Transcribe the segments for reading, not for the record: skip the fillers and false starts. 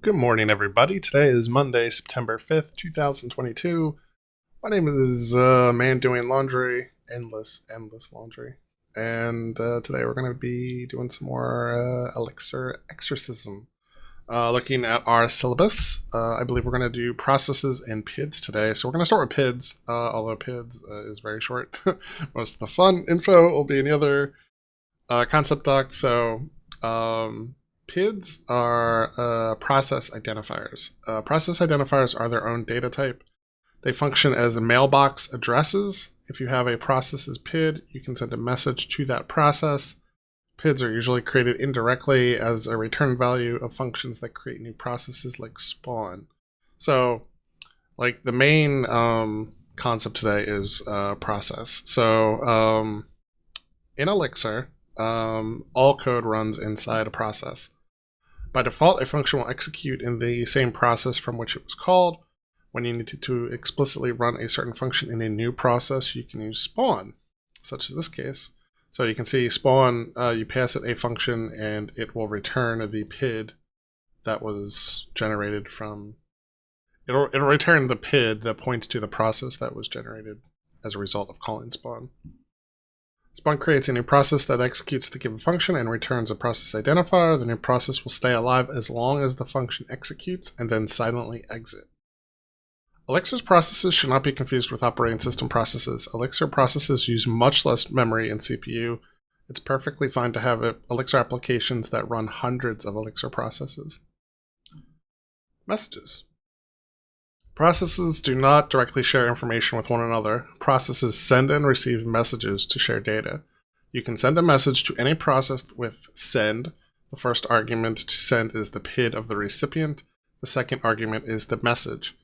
Good morning, everybody. Today is Monday, September 5th, 2022. My name is Man Doing Laundry, endless laundry. And today we're going to be doing some more Elixir Exercism. Looking at our syllabus, I believe we're going to do processes and PIDs today. So we're going to start with PIDs, although PIDs is very short. Most of the fun info will be in the other concept doc. So PIDs are process identifiers. Process identifiers are their own data type. They function as mailbox addresses. If you have a process's PID, you can send a message to that process. PIDs are usually created indirectly as a return value of functions that create new processes like spawn. So, like the main concept today is process. So, in Elixir, all code runs inside a process. By default, a function will execute in the same process from which it was called. When you need to explicitly run a certain function in a new process, you can use spawn, such as this case. So you can see spawn, you pass it a function and it will return the PID that was generated from, it'll return the PID that points to the process that was generated as a result of calling spawn. Spawn creates a new process that executes the given function and returns a process identifier. The new process will stay alive as long as the function executes and then silently exit. Elixir's processes should not be confused with operating system processes. Elixir processes use much less memory and CPU. It's perfectly fine to have Elixir applications that run hundreds of Elixir processes. Messages. Processes do not directly share information with one another. Processes send and receive messages to share data. You can send a message to any process with send. The first argument to send is the PID of the recipient. The second argument is the message.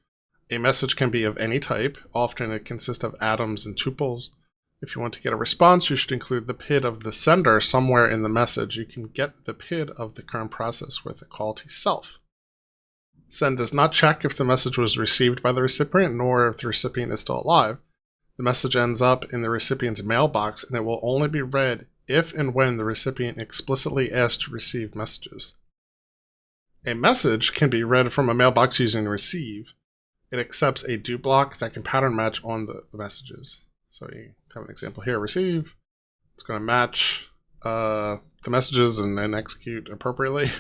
A message can be of any type. Often it consists of atoms and tuples. If you want to get a response, you should include the PID of the sender somewhere in the message. You can get the PID of the current process with a call to self. Send does not check if the message was received by the recipient, nor if the recipient is still alive. The message ends up in the recipient's mailbox, and it will only be read if and when the recipient explicitly asks to receive messages. A message can be read from a mailbox using receive. It accepts a do block that can pattern match on the messages. So you have an example here, receive. It's going to match the messages and execute appropriately.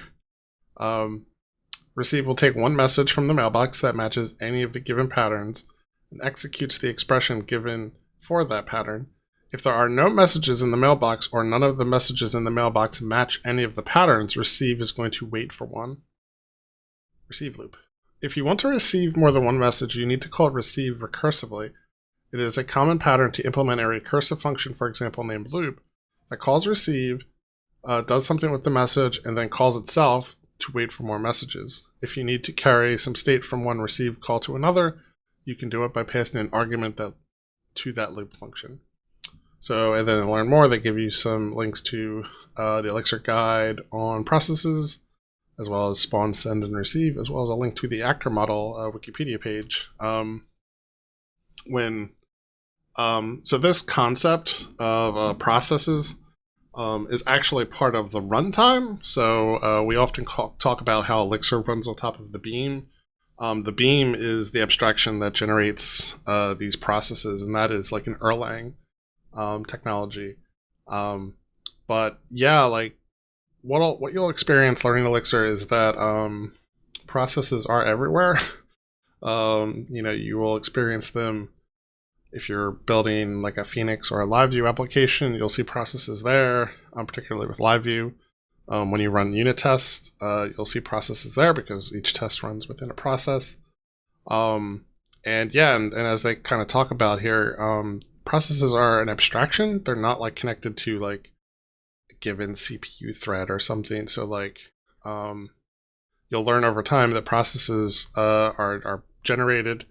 Receive will take one message from the mailbox that matches any of the given patterns and executes the expression given for that pattern. If there are no messages in the mailbox or none of the messages in the mailbox match any of the patterns, receive is going to wait for one. Receive loop. If you want to receive more than one message, you need to call receive recursively. It is a common pattern to implement a recursive function, for example, named loop, that calls receive, does something with the message, and then calls itself to wait for more messages. If you need to carry some state from one received call to another, you can do it by passing an argument to that loop function. So, and then to learn more, they give you some links to the Elixir guide on processes, as well as spawn, send, and receive, as well as a link to the actor model Wikipedia page. So this concept of processes is actually part of the runtime. So we often talk about how Elixir runs on top of the beam. The beam is the abstraction that generates these processes, and that is like an Erlang technology. But yeah, like what you'll experience learning Elixir is that processes are everywhere. You will experience them. If you're building like a Phoenix or a LiveView application, you'll see processes there, particularly with LiveView. When you run unit tests, you'll see processes there because each test runs within a process. And as they kind of talk about here, processes are an abstraction. They're not like connected to like a given CPU thread or something. So like you'll learn over time that processes are generated.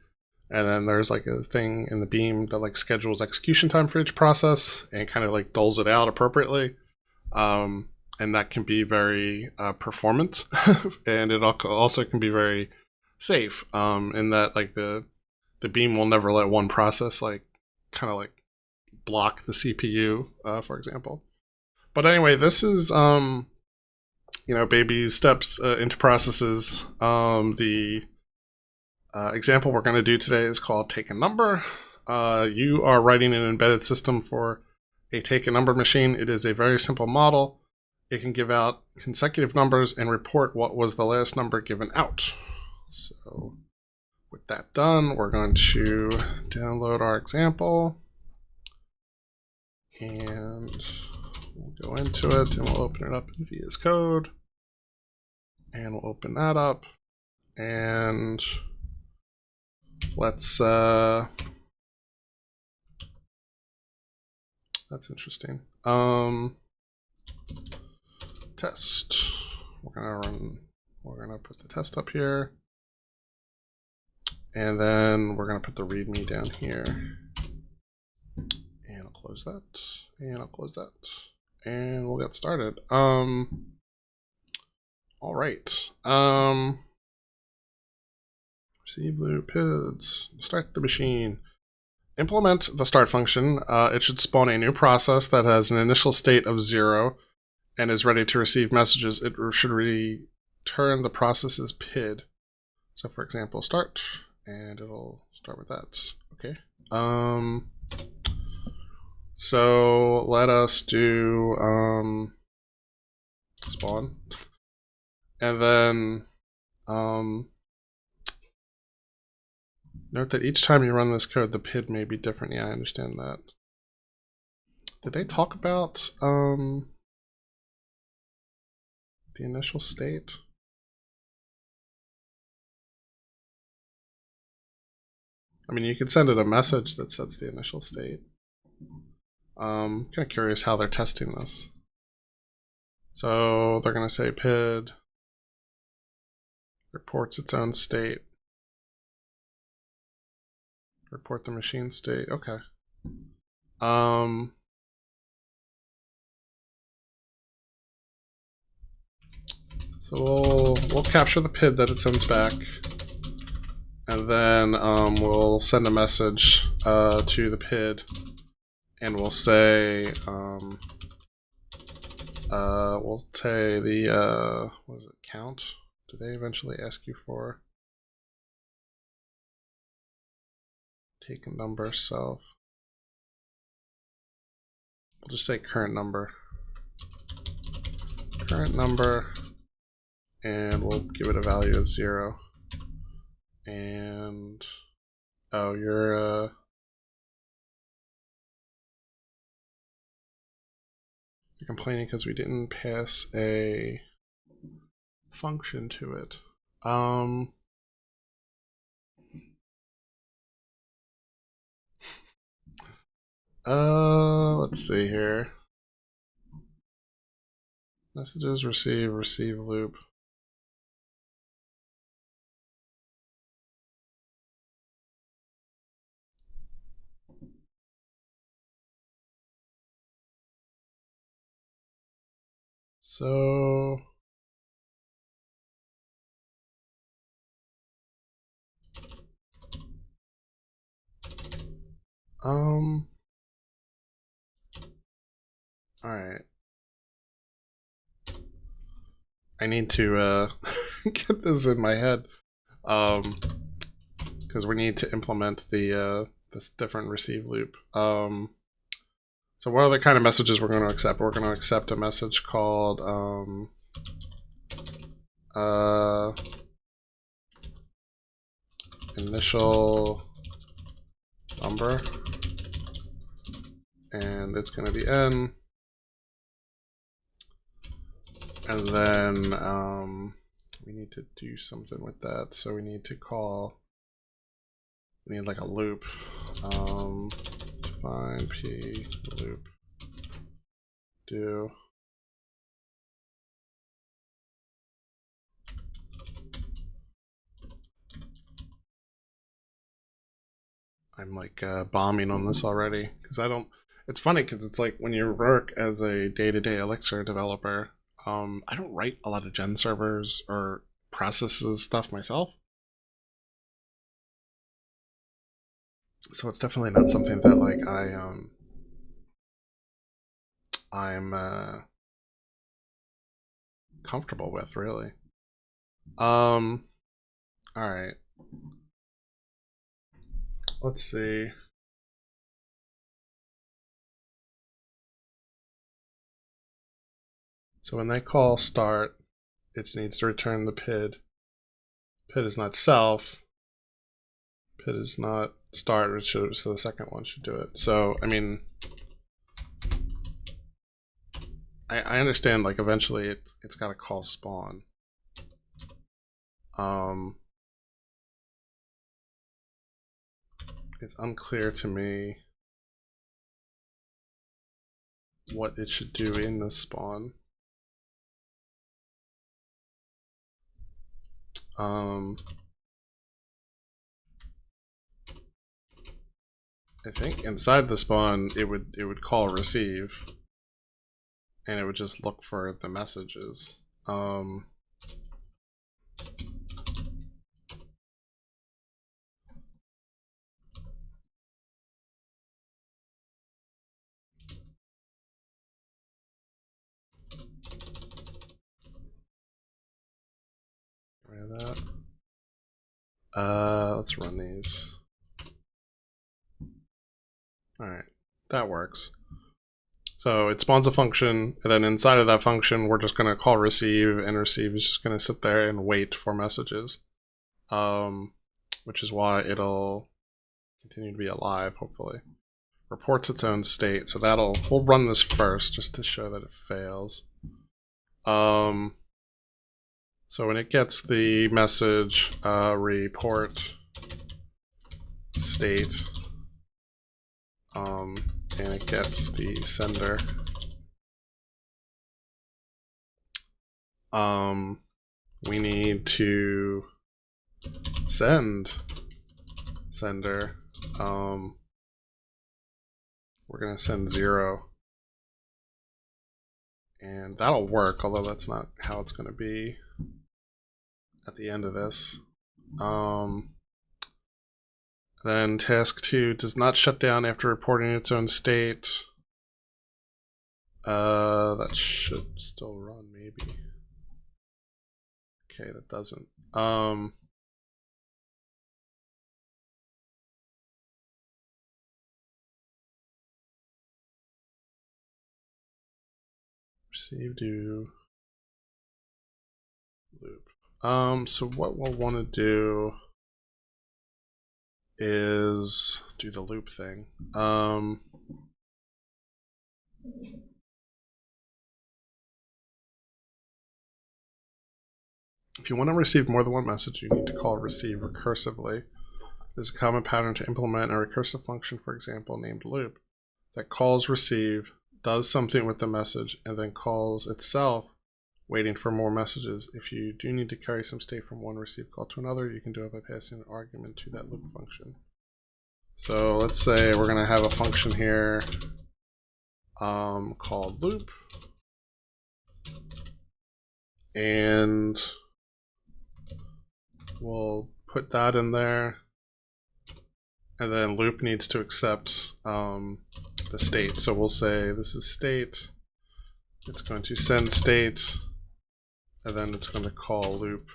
And then there's like a thing in the beam that like schedules execution time for each process and kind of like doles it out appropriately. And that can be very performant, and it also can be very safe in that like the beam will never let one process like kind of like block the CPU, for example. But anyway, this is baby steps into processes. The example we're going to do today is called TakeANumber. You are writing an embedded system for a TakeANumber machine. It is a very simple model. It can give out consecutive numbers and report what was the last number given out. So with that done, we're going to download our example. And we'll go into it and we'll open it up in VS Code. And we'll open that up. And let's, that's interesting. Test. We're gonna put the test up here. And then we're gonna put the README down here. And I'll close that. And I'll close that. And we'll get started. All right. Receive loop PIDs. Start the machine. Implement the start function. It should spawn a new process that has an initial state of 0 and is ready to receive messages. It should return the process's PID. So for example, start, and it'll start with that. Okay. So let us do spawn, and then note that each time you run this code, the PID may be different. Yeah, I understand that. Did they talk about the initial state? I mean, you could send it a message that sets the initial state. Kind of curious how they're testing this. So they're going to say PID reports its own state. Report the machine state. Okay. So we'll capture the PID that it sends back, and then we'll send a message to the PID, and we'll say the what is it, count? Do they eventually ask you for? TakeANumber self. We'll just say current number. Current number, and we'll give it a value of 0. And oh, you're complaining because we didn't pass a function to it. Let's see here. Messages receive loop. So all right. I need to get this in my head, because we need to implement the this different receive loop. So what are the kind of messages we're going to accept? We're going to accept a message called initial number, and it's going to be n. And then we need to do something with that. So we need to we need like a loop. Define p loop do. I'm like bombing on this already because I don't. It's funny because it's like when you work as a day-to-day Elixir developer, I don't write a lot of gen servers or processes stuff myself. So it's definitely not something that like I'm comfortable with, really. All right. Let's see. So when they call start, it needs to return the PID. PID is not self. PID is not start, so the second one should do it. So, I mean, I understand, like, eventually it's got to call spawn. It's unclear to me what it should do in the spawn. I think inside the spawn it would call receive, and it would just look for the messages. Rid of that. Let's run these. Alright, that works. So it spawns a function, and then inside of that function, we're just going to call receive, and receive is just going to sit there and wait for messages. Which is why it'll continue to be alive, hopefully. Reports its own state, so we'll run this first just to show that it fails. So when it gets the message report state, and it gets the sender, we need to send sender. We're gonna send 0, and that'll work, although that's not how it's gonna be at the end of this. Then task 2 does not shut down after reporting its own state. That should still run, maybe. Okay, that doesn't. Receive do loop. So what we'll want to do is do the loop thing. If you want to receive more than one message, you need to call receive recursively. There's a common pattern to implement a recursive function, for example, named loop, that calls receive, does something with the message, and then calls itself, waiting for more messages. If you do need to carry some state from one receive call to another, you can do it by passing an argument to that loop function. So let's say we're going to have a function here called loop, and we'll put that in there, and then loop needs to accept the state. So we'll say this is state, it's going to send state, and then it's going to call loop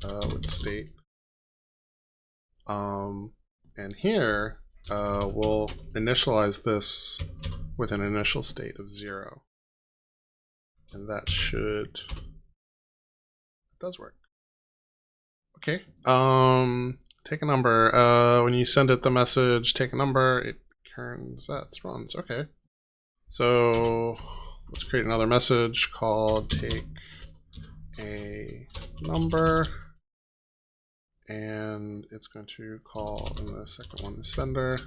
with state. And here we'll initialize this with an initial state of 0. And that should, it does work. Okay, take a number. When you send it the message, take a number, it returns that, it runs. Okay, so let's create another message called take a number, and it's going to call in the second one the sender.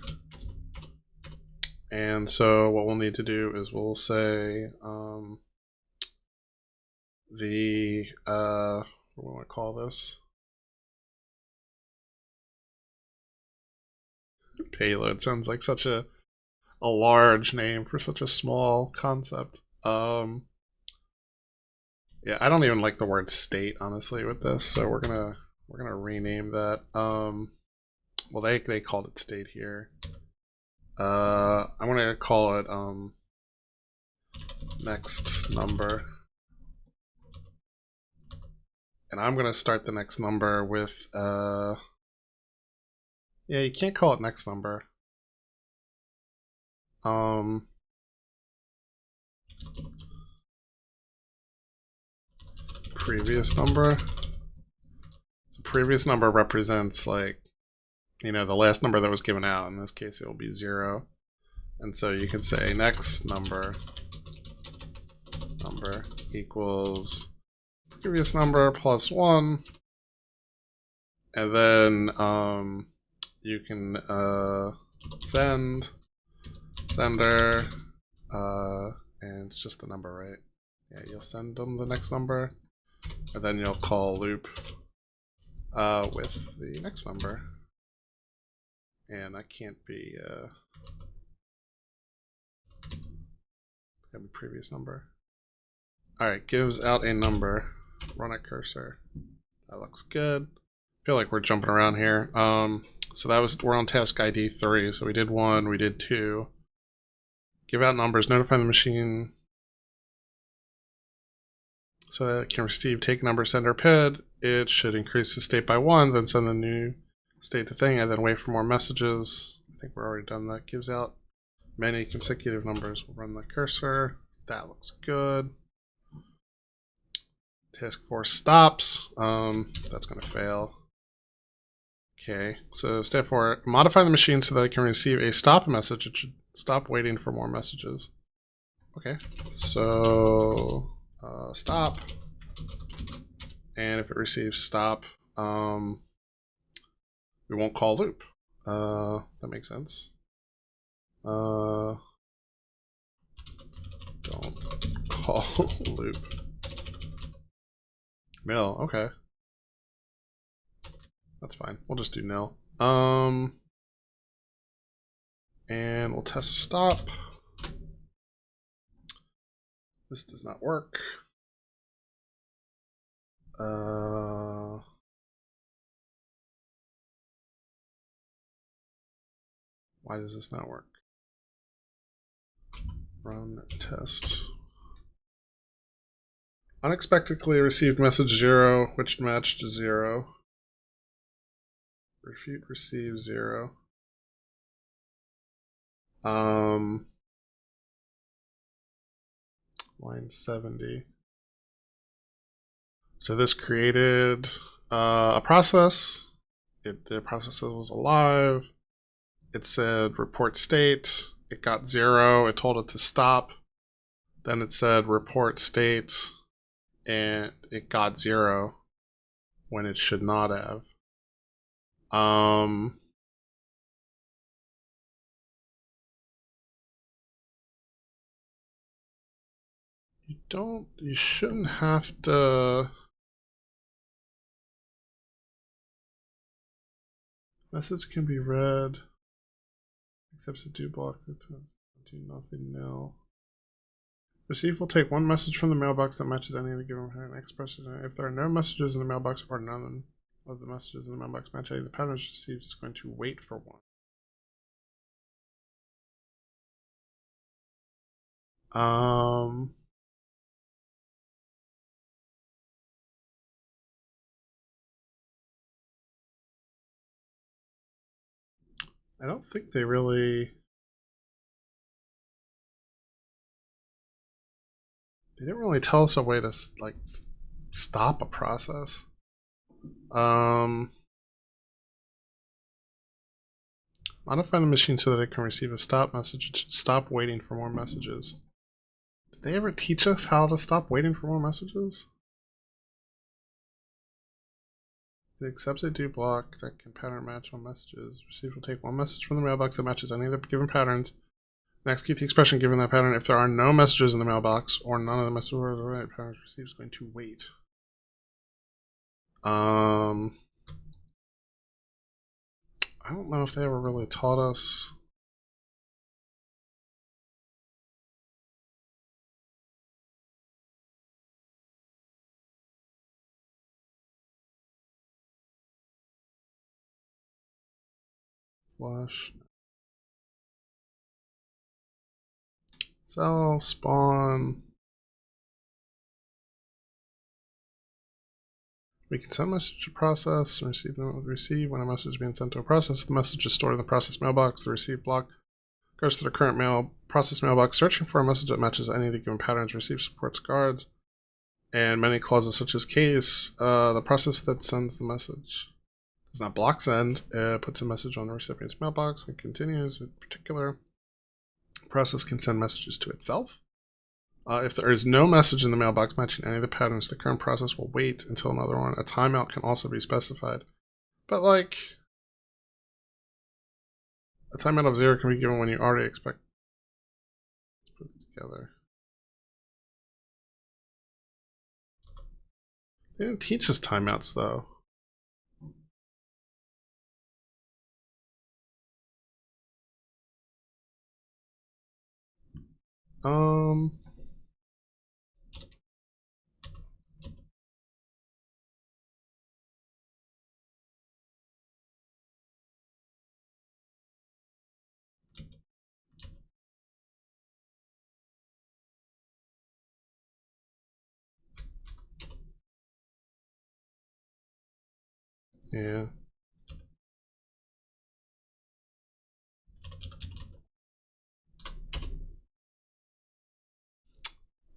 And so what we'll need to do is we'll say what do we want to call this? Payload sounds like such a large name for such a small concept. Yeah, I don't even like the word state, honestly, with this, so we're gonna rename that. Well, they called it state here. I want to call it next number. And I'm going to start the next number with, yeah, you can't call it next number. Previous number. The previous number represents, like, you know, the last number that was given out. In this case, it will be 0. And so you can say next number equals previous number plus 1. And then you can sender, and it's just the number, right? Yeah, you'll send them the next number, and then you'll call loop with the next number. And that can't be, gotta be previous number. Alright, gives out a number. Run a cursor. That looks good. I feel like we're jumping around here. So that was, we're on task ID 3. So we did 1, we did 2. Give out numbers, notify the machine so that it can receive TakeANumber sender PID. It should increase the state by 1, then send the new state to thing, and then wait for more messages. I think we're already done that. Gives out many consecutive numbers. We'll run the cursor. That looks good. Task 4 stops. That's going to fail. Okay, so step 4, modify the machine so that it can receive a stop message. It should stop waiting for more messages. Okay, so stop. And if it receives stop, we won't call loop. That makes sense. Don't call loop. Nil, okay. That's fine. We'll just do nil. And we'll test stop. This does not work. Why does this not work? Run test. Unexpectedly received message 0, which matched to 0. Refute receive 0. Line 70. So this created a process. The process was alive. It said report state. It got 0. It told it to stop. Then it said report state, and it got 0 when it should not have. You shouldn't have to. Message can be read, except to do block the do nothing nil. Receive will take one message from the mailbox that matches any of the given pattern. Express if there are no messages in the mailbox or none of the messages in the mailbox match any of the patterns received, is going to wait for one. I don't think they really. They didn't really tell us a way to like stop a process. Modify the machine so that it can receive a stop message. It should stop waiting for more messages. Did they ever teach us how to stop waiting for more messages? It accepts a do block that can pattern match on messages. Receive will take one message from the mailbox that matches any of the given patterns and execute the expression given that pattern. If there are no messages in the mailbox or none of the messages or the right patterns received, is going to wait. I don't know if they ever really taught us. Flush. Cell, spawn. We can send a message to process and receive them with receive. When a message is being sent to a process, the message is stored in the process mailbox. The receive block goes to the current process mailbox, searching for a message that matches any of the given patterns. Receive supports guards and many clauses such as case. The process that sends the message does not block send. It puts a message on the recipient's mailbox and continues. In particular, the process can send messages to itself. If there is no message in the mailbox matching any of the patterns, the current process will wait until another one. A timeout can also be specified. But like, a timeout of 0 can be given when you already expect. Let's put it together. They didn't teach us timeouts though. Yeah.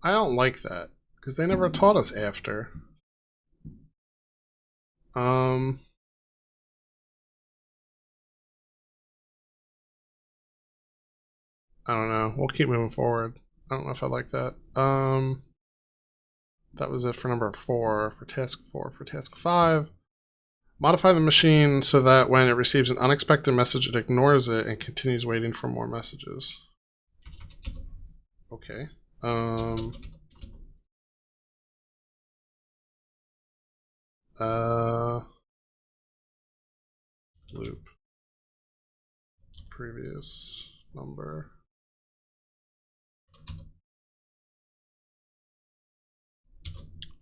I don't like that because they never taught us after. I don't know. We'll keep moving forward. I don't know if I like that. That was it for number 4. For task 4, for task 5, modify the machine so that when it receives an unexpected message, it ignores it and continues waiting for more messages. Okay. Loop. Previous number.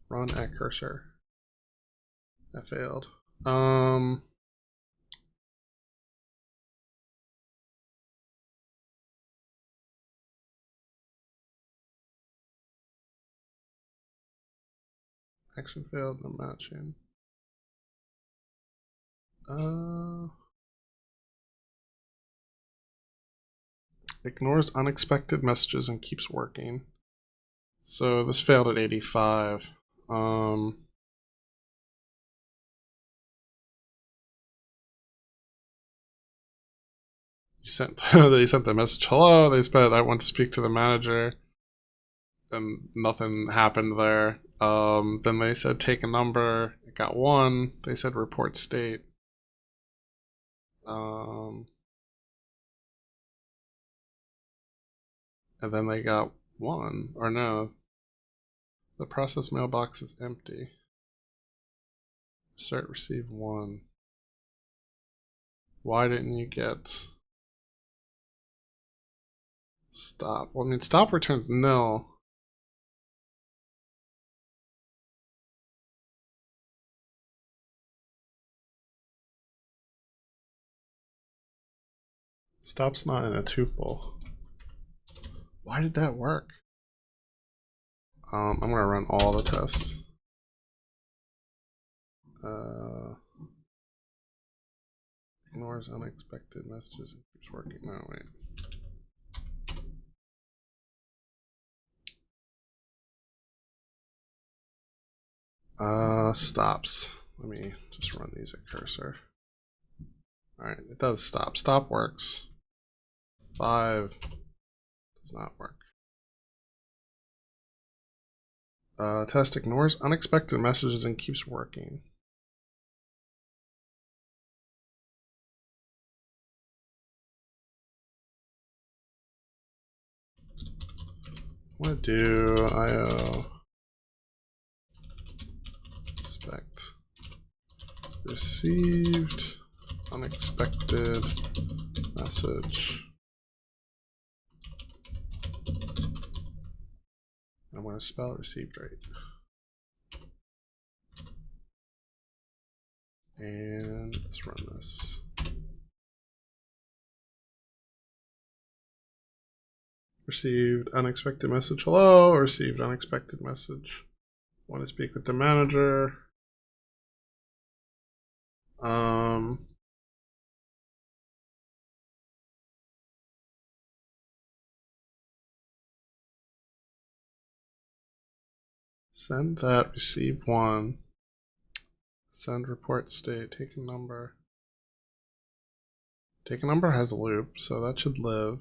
Run at cursor. That failed. Action failed, no matching. Ignores unexpected messages and keeps working. So this failed at 85. They sent the message, hello. They said, I want to speak to the manager. And nothing happened there. Then they said, take a number. It got 1. They said, report state. And then they got 1. Or no. The process mailbox is empty. Start receive 1. Why didn't you get stop? Well, I mean, stop returns nil. Stop's not in a tuple. Why did that work? I'm gonna run all the tests. Ignores unexpected messages and keeps working. No, wait. Stops. Let me just run these at cursor. Alright, it does stop. Stop works. 5 does not work. Test ignores unexpected messages and keeps working. I'm gonna do IO expect received unexpected message. I'm going to spell received right. And let's run this. Received unexpected message, hello. Received unexpected message, want to speak with the manager. Send that, receive one. Send report state, take a number. Take a number has a loop, so that should live.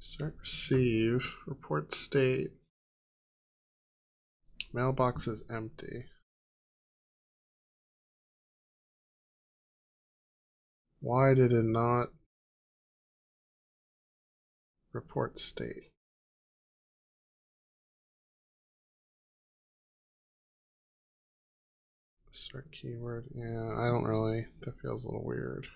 Start receive, report state. Mailbox is empty. Why did it not report state? Start keyword, yeah, I don't really, that feels a little weird.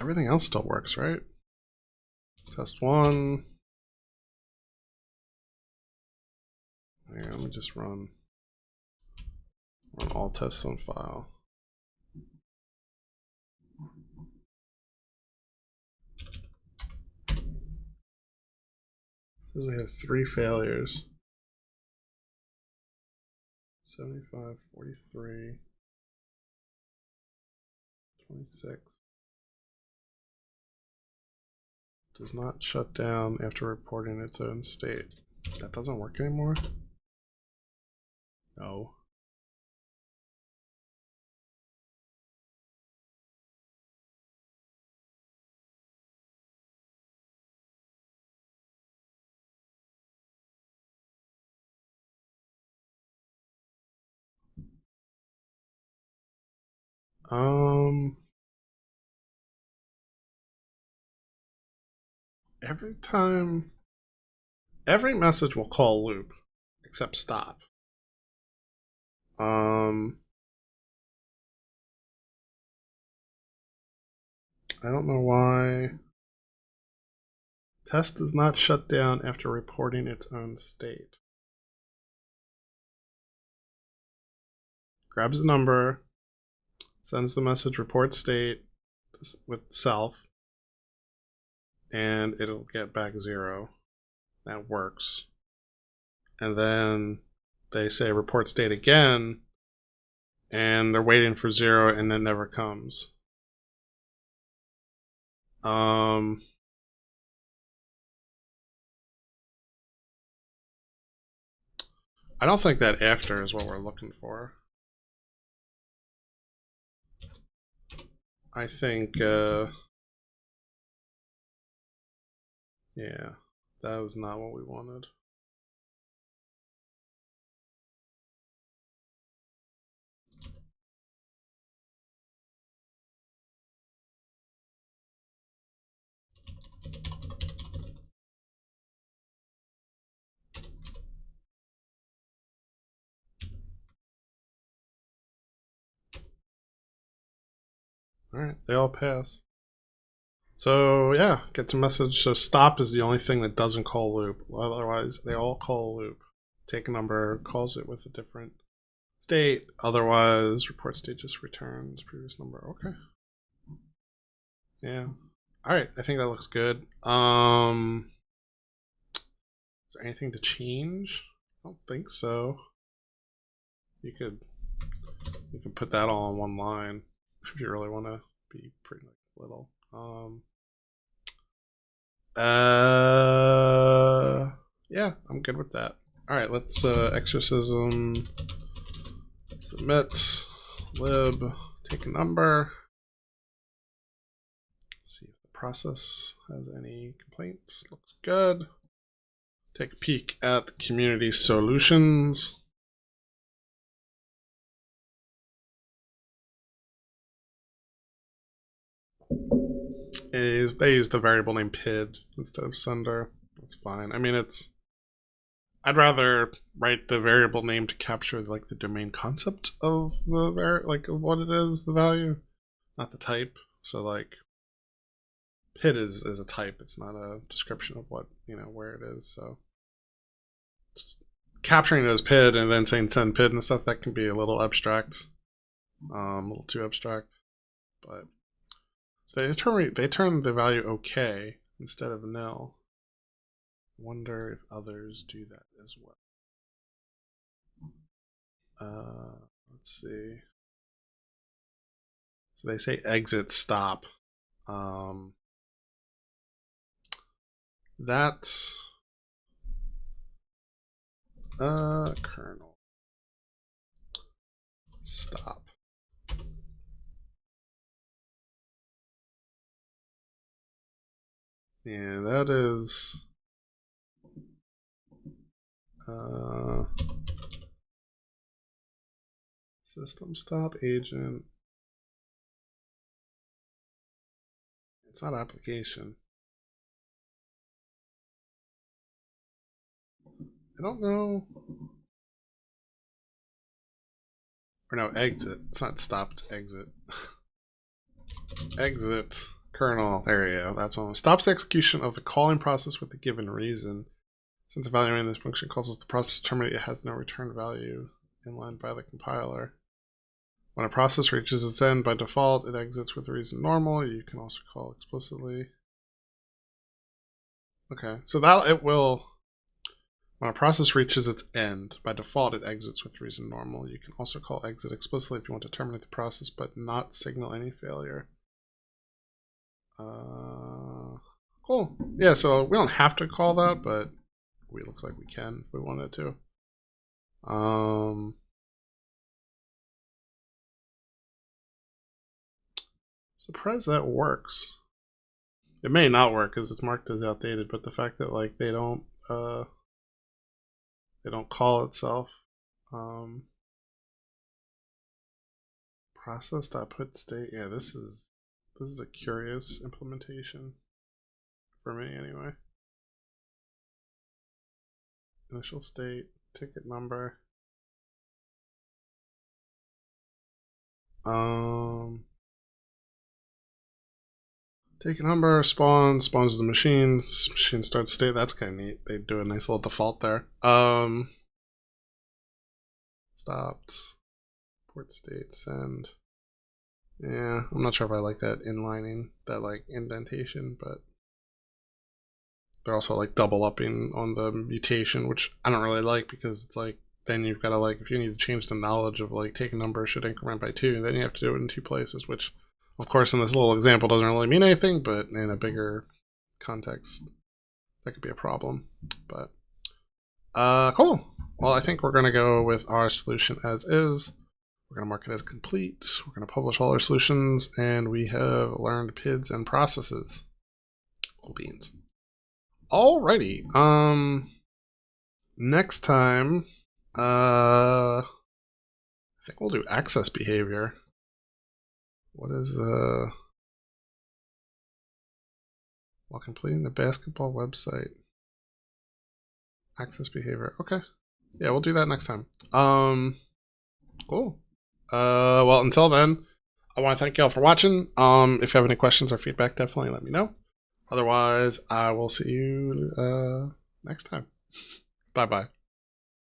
Everything else still works, right? Test one. Yeah, let me just run all tests on file. We have 3 failures. 75, 43, 26. Does not shut down after reporting its own state. That doesn't work anymore? No. Every message will call loop, except stop. I don't know why. Test does not shut down after reporting its own state. Grabs a number, sends the message report state with self, and it'll get back 0. That works. And then they say report state again, and they're waiting for 0, and it never comes. I don't think that after is what we're looking for. I think, yeah, that was not what we wanted. Alright, they all pass. So yeah, gets a message. So stop is the only thing that doesn't call loop. Otherwise, they all call loop. Take a number, calls it with a different state. Otherwise, report state just returns previous number. Okay. Yeah. Alright, I think that looks good. Is there anything to change? I don't think so. You could put that all on one line if you really want to be pretty little. Yeah, I'm good with that. All right, let's exercism submit lib take a number. See if the process has any complaints. Looks good. Take a peek at community solutions. They use the variable name PID instead of sender. That's fine. I mean, I'd rather write the variable name to capture like the domain concept of the of what it is, the value, not the type. So like PID is a type. It's not a description of what, where it is. So capturing it as PID and then saying send PID and stuff, that can be a little abstract, a little too abstract. But so they turn the value OK instead of nil. Wonder if others do that as well. Let's see. So they say exit stop. That's kernel stop. Yeah, that is system stop agent. It's not application. I don't know. Or no, exit. It's not stop, it's exit. Exit kernel. There you go. That's one. Stops the execution of the calling process with a given reason. Since evaluating this function causes the process to terminate, it has no return value inlined by the compiler. When a process reaches its end, by default, it exits with a reason normal. You can also call explicitly. Okay, so that it will. When a process reaches its end, by default, it exits with reason normal. You can also call exit explicitly if you want to terminate the process, but not signal any failure. Cool. Yeah, so we don't have to call that, but it looks like we can if we wanted to. Surprised that works. It may not work because it's marked as outdated, but the fact that like they don't call itself process.put state. Yeah, this is a curious implementation for me anyway. Initial state, ticket number. TakeANumber spawns the machine starts state. That's kind of neat. They do a nice little default there. Stopped, port state, send. Yeah, I'm not sure if I like that inlining, that like indentation, but they're also like double upping on the mutation, which I don't really like because it's like then you've got to like if you need to change the knowledge of like TakeANumber should increment by 2, then you have to do it in 2 places, which of course in this little example doesn't really mean anything, but in a bigger context that could be a problem. But cool. Well, I think we're going to go with our solution as is. We're going to mark it as complete. We're going to publish all our solutions, and we have learned PIDs and processes. Cool beans. Alrighty. Next time, I think we'll do access behavior. What is the... While completing the basketball website. Access behavior. Okay. Yeah, we'll do that next time. Cool. Well, until then, I want to thank you all for watching. If you have any questions or feedback, definitely let me know. Otherwise, I will see you next time. Bye-bye.